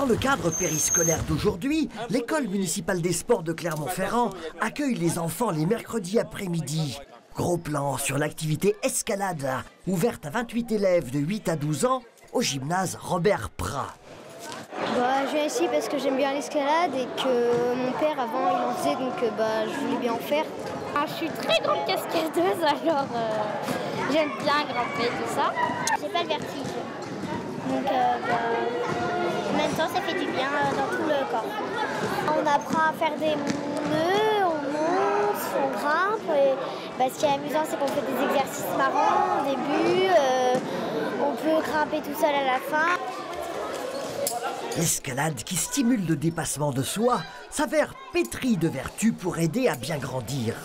Dans le cadre périscolaire d'aujourd'hui, l'école municipale des sports de Clermont-Ferrand accueille les enfants les mercredis après-midi. Gros plan sur l'activité escalade, ouverte à 28 élèves de 8 à 12 ans au gymnase Robert Prat. Je viens ici parce que j'aime bien l'escalade et que mon père avant il en faisait, donc je voulais bien en faire. Je suis très grande cascadeuse, alors j'aime bien grimper, tout ça. J'ai pas le vertige, donc en même temps ça fait du bien dans tout le corps. On apprend à faire des nœuds, on monte, on grimpe. Et ce qui est amusant c'est qu'on fait des exercices marrants au début, on peut grimper tout seul à la fin. L'escalade qui stimule le dépassement de soi s'avère pétrie de vertus pour aider à bien grandir.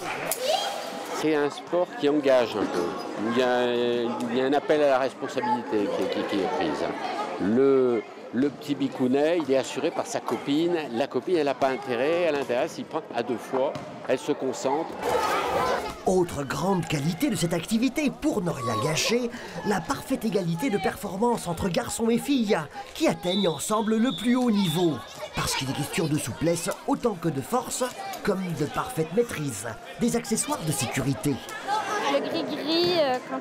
C'est un sport qui engage un peu, où il y a un appel à la responsabilité qui est prise. Le petit bicounet, il est assuré par sa copine. La copine, elle n'a pas intérêt, elle intéresse, il prend à deux fois, elle se concentre. Autre grande qualité de cette activité, pour ne rien gâcher, la parfaite égalité de performance entre garçons et filles, qui atteignent ensemble le plus haut niveau. Parce qu'il est question de souplesse autant que de force, comme de parfaite maîtrise des accessoires de sécurité. Le gris-gris, quand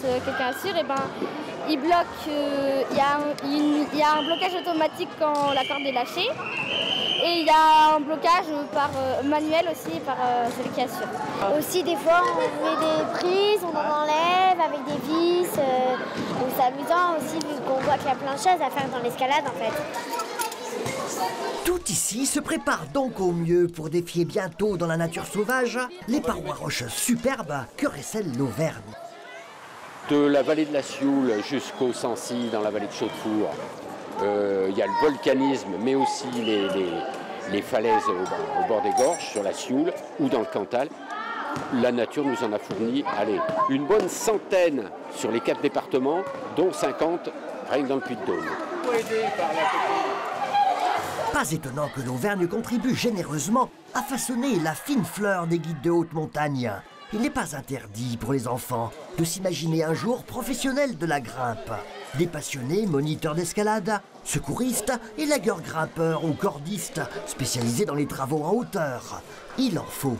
quelqu'un assure, il bloque, il y a un blocage automatique quand la corde est lâchée. Et il y a un blocage manuel aussi par celui qui assure. Aussi des fois on met des prises, on en enlève avec des vis. Donc c'est amusant aussi vu qu'on voit qu'il y a plein de choses à faire dans l'escalade en fait. Tout ici se prépare donc au mieux pour défier bientôt dans la nature sauvage les parois rocheuses superbes que recèle l'Auvergne. De la vallée de la Sioule jusqu'au Sancy dans la vallée de Chaudefour, il y a le volcanisme, mais aussi les falaises au bord des gorges, sur la Sioule ou dans le Cantal. La nature nous en a fourni, une bonne centaine sur les 4 départements, dont 50 rien que dans le Puy-de-Dôme. Pas étonnant que l'Auvergne contribue généreusement à façonner la fine fleur des guides de haute montagne. Il n'est pas interdit pour les enfants de s'imaginer un jour professionnels de la grimpe. Des passionnés, moniteurs d'escalade, secouristes, élagueurs grimpeurs ou cordistes spécialisés dans les travaux en hauteur. Il en faut.